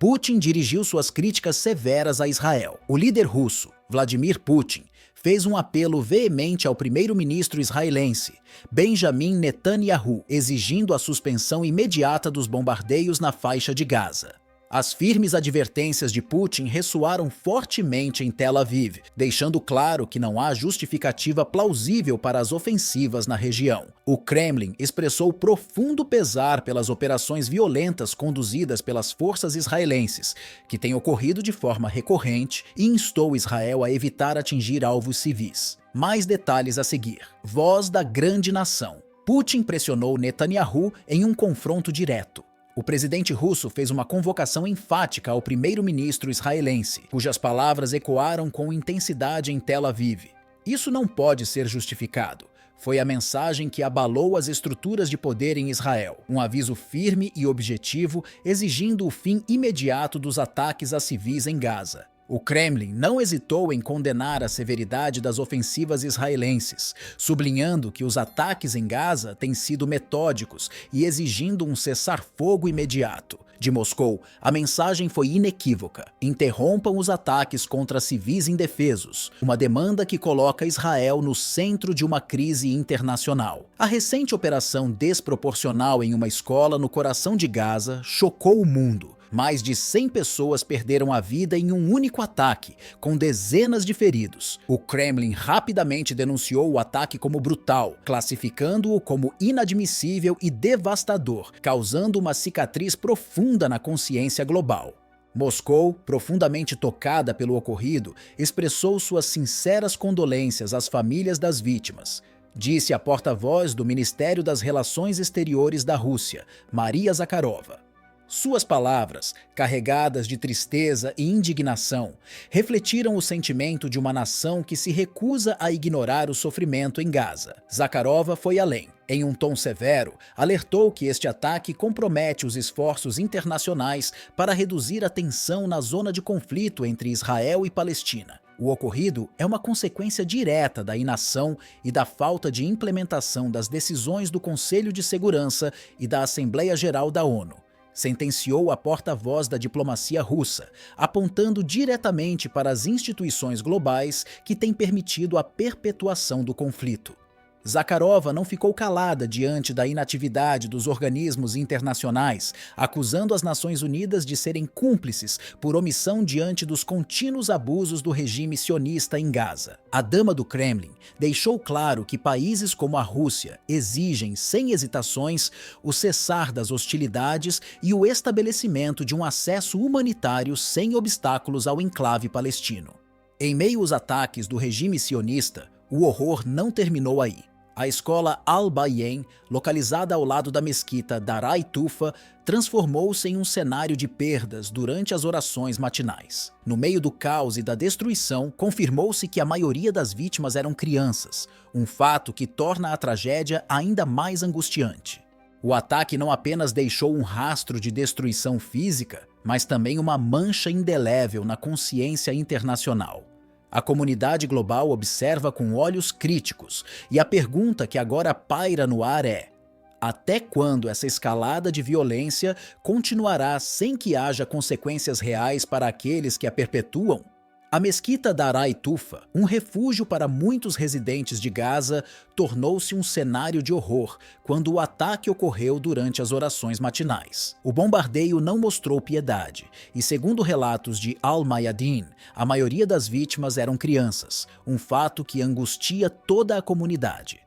Putin dirigiu suas críticas severas a Israel. O líder russo, Vladimir Putin, fez um apelo veemente ao primeiro-ministro israelense, Benjamin Netanyahu, exigindo a suspensão imediata dos bombardeios na faixa de Gaza. As firmes advertências de Putin ressoaram fortemente em Tel Aviv, deixando claro que não há justificativa plausível para as ofensivas na região. O Kremlin expressou profundo pesar pelas operações violentas conduzidas pelas forças israelenses, que têm ocorrido de forma recorrente, e instou Israel a evitar atingir alvos civis. Mais detalhes a seguir. Voz da grande nação. Putin pressionou Netanyahu em um confronto direto. O presidente russo fez uma convocação enfática ao primeiro-ministro israelense, cujas palavras ecoaram com intensidade em Tel Aviv. Isso não pode ser justificado. Foi a mensagem que abalou as estruturas de poder em Israel. Um aviso firme e objetivo exigindo o fim imediato dos ataques a civis em Gaza. O Kremlin não hesitou em condenar a severidade das ofensivas israelenses, sublinhando que os ataques em Gaza têm sido metódicos e exigindo um cessar-fogo imediato. De Moscou, a mensagem foi inequívoca: interrompam os ataques contra civis indefesos, uma demanda que coloca Israel no centro de uma crise internacional. A recente operação desproporcional em uma escola no coração de Gaza chocou o mundo. Mais de 100 pessoas perderam a vida em um único ataque, com dezenas de feridos. O Kremlin rapidamente denunciou o ataque como brutal, classificando-o como inadmissível e devastador, causando uma cicatriz profunda na consciência global. Moscou, profundamente tocada pelo ocorrido, expressou suas sinceras condolências às famílias das vítimas. Disse a porta-voz do Ministério das Relações Exteriores da Rússia, Maria Zakharova. Suas palavras, carregadas de tristeza e indignação, refletiram o sentimento de uma nação que se recusa a ignorar o sofrimento em Gaza. Zakharova foi além. Em um tom severo, alertou que este ataque compromete os esforços internacionais para reduzir a tensão na zona de conflito entre Israel e Palestina. O ocorrido é uma consequência direta da inação e da falta de implementação das decisões do Conselho de Segurança e da Assembleia Geral da ONU. Sentenciou a porta-voz da diplomacia russa, apontando diretamente para as instituições globais que têm permitido a perpetuação do conflito. Zakharova não ficou calada diante da inatividade dos organismos internacionais, acusando as Nações Unidas de serem cúmplices por omissão diante dos contínuos abusos do regime sionista em Gaza. A dama do Kremlin deixou claro que países como a Rússia exigem, sem hesitações, o cessar das hostilidades e o estabelecimento de um acesso humanitário sem obstáculos ao enclave palestino. Em meio aos ataques do regime sionista, o horror não terminou aí. A escola Al-Bayen, localizada ao lado da mesquita Darai Tufa, transformou-se em um cenário de perdas durante as orações matinais. No meio do caos e da destruição, confirmou-se que a maioria das vítimas eram crianças, um fato que torna a tragédia ainda mais angustiante. O ataque não apenas deixou um rastro de destruição física, mas também uma mancha indelével na consciência internacional. A comunidade global observa com olhos críticos, e a pergunta que agora paira no ar é: até quando essa escalada de violência continuará sem que haja consequências reais para aqueles que a perpetuam? A mesquita Darai Tufa, um refúgio para muitos residentes de Gaza, tornou-se um cenário de horror quando o ataque ocorreu durante as orações matinais. O bombardeio não mostrou piedade, e segundo relatos de Al-Mayadeen, a maioria das vítimas eram crianças, um fato que angustia toda a comunidade.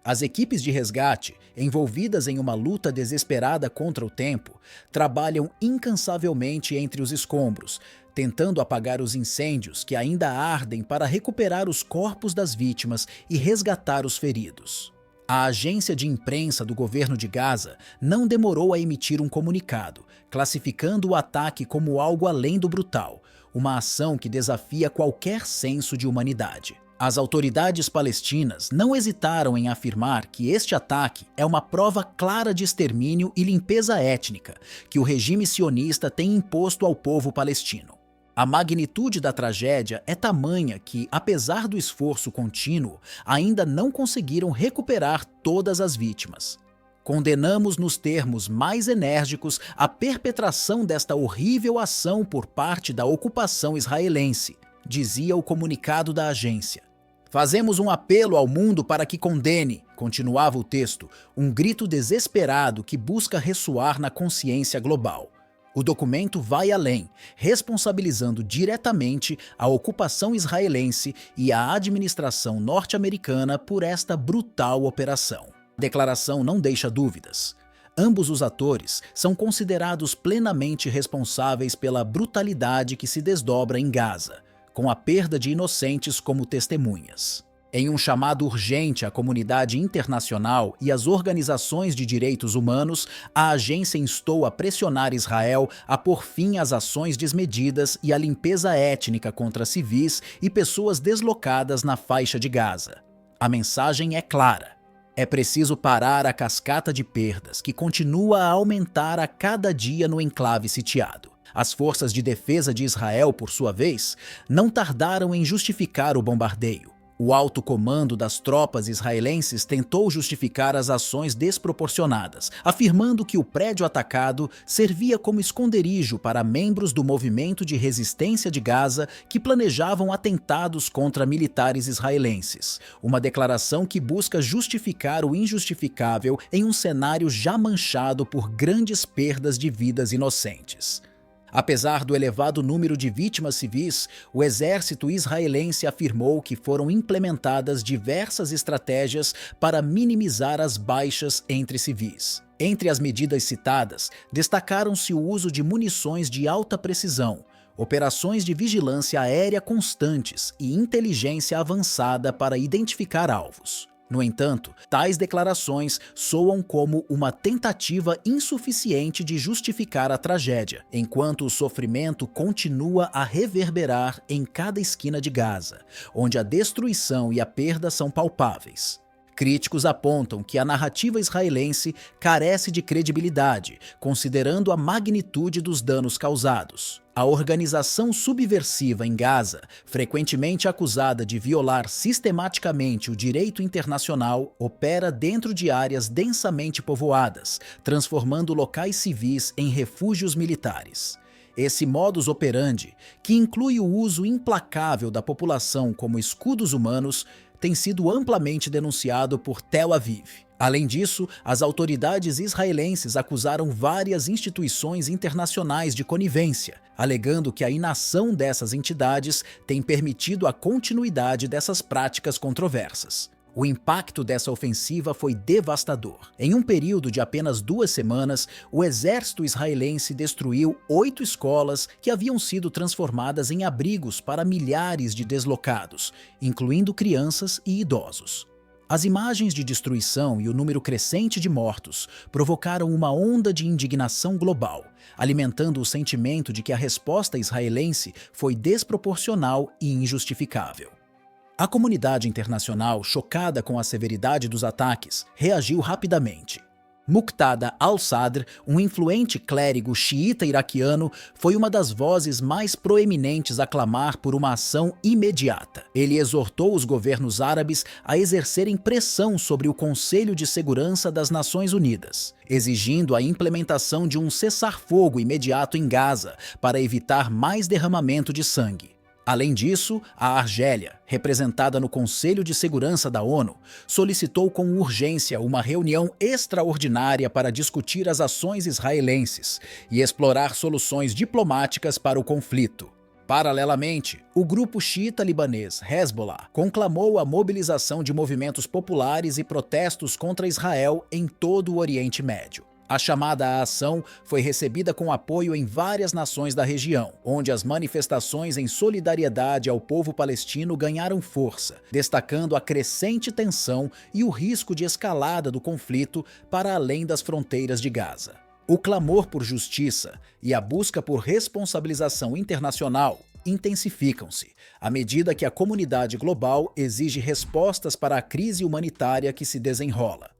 As equipes de resgate, envolvidas em uma luta desesperada contra o tempo, trabalham incansavelmente entre os escombros, tentando apagar os incêndios que ainda ardem para recuperar os corpos das vítimas e resgatar os feridos. A agência de imprensa do governo de Gaza não demorou a emitir um comunicado, classificando o ataque como algo além do brutal, uma ação que desafia qualquer senso de humanidade. As autoridades palestinas não hesitaram em afirmar que este ataque é uma prova clara de extermínio e limpeza étnica que o regime sionista tem imposto ao povo palestino. A magnitude da tragédia é tamanha que, apesar do esforço contínuo, ainda não conseguiram recuperar todas as vítimas. condenamos nos termos mais enérgicos a perpetração desta horrível ação por parte da ocupação israelense, dizia o comunicado da agência. Fazemos um apelo ao mundo para que condene, continuava o texto, um grito desesperado que busca ressoar na consciência global. O documento vai além, responsabilizando diretamente a ocupação israelense e a administração norte-americana por esta brutal operação. A declaração não deixa dúvidas. Ambos os atores são considerados plenamente responsáveis pela brutalidade que se desdobra em Gaza, com a perda de inocentes como testemunhas. Em um chamado urgente à comunidade internacional e às organizações de direitos humanos, a agência instou a pressionar Israel a pôr fim às ações desmedidas e à limpeza étnica contra civis e pessoas deslocadas na faixa de Gaza. A mensagem é clara. É preciso parar a cascata de perdas que continua a aumentar a cada dia no enclave sitiado. As forças de defesa de Israel, por sua vez, não tardaram em justificar o bombardeio. O alto comando das tropas israelenses tentou justificar as ações desproporcionadas, afirmando que o prédio atacado servia como esconderijo para membros do movimento de resistência de Gaza que planejavam atentados contra militares israelenses. Uma declaração que busca justificar o injustificável em um cenário já manchado por grandes perdas de vidas inocentes. Apesar do elevado número de vítimas civis, o exército israelense afirmou que foram implementadas diversas estratégias para minimizar as baixas entre civis. Entre as medidas citadas, destacaram-se o uso de munições de alta precisão, operações de vigilância aérea constantes e inteligência avançada para identificar alvos. No entanto, tais declarações soam como uma tentativa insuficiente de justificar a tragédia, enquanto o sofrimento continua a reverberar em cada esquina de Gaza, onde a destruição e a perda são palpáveis. Críticos apontam que a narrativa israelense carece de credibilidade, considerando a magnitude dos danos causados. A organização subversiva em Gaza, frequentemente acusada de violar sistematicamente o direito internacional, opera dentro de áreas densamente povoadas, transformando locais civis em refúgios militares. Esse modus operandi, que inclui o uso implacável da população como escudos humanos, tem sido amplamente denunciado por Tel Aviv. Além disso, as autoridades israelenses acusaram várias instituições internacionais de conivência, alegando que a inação dessas entidades tem permitido a continuidade dessas práticas controversas. O impacto dessa ofensiva foi devastador. Em um período de apenas 2 semanas, o exército israelense destruiu 8 escolas que haviam sido transformadas em abrigos para milhares de deslocados, incluindo crianças e idosos. As imagens de destruição e o número crescente de mortos provocaram uma onda de indignação global, alimentando o sentimento de que a resposta israelense foi desproporcional e injustificável. A comunidade internacional, chocada com a severidade dos ataques, reagiu rapidamente. Muqtada al-Sadr, um influente clérigo xiita iraquiano, foi uma das vozes mais proeminentes a clamar por uma ação imediata. Ele exortou os governos árabes a exercerem pressão sobre o Conselho de Segurança das Nações Unidas, exigindo a implementação de um cessar-fogo imediato em Gaza para evitar mais derramamento de sangue. Além disso, a Argélia, representada no Conselho de Segurança da ONU, solicitou com urgência uma reunião extraordinária para discutir as ações israelenses e explorar soluções diplomáticas para o conflito. Paralelamente, o grupo xiita libanês Hezbollah conclamou a mobilização de movimentos populares e protestos contra Israel em todo o Oriente Médio. A chamada à ação foi recebida com apoio em várias nações da região, onde as manifestações em solidariedade ao povo palestino ganharam força, destacando a crescente tensão e o risco de escalada do conflito para além das fronteiras de Gaza. O clamor por justiça e a busca por responsabilização internacional intensificam-se, à medida que a comunidade global exige respostas para a crise humanitária que se desenrola.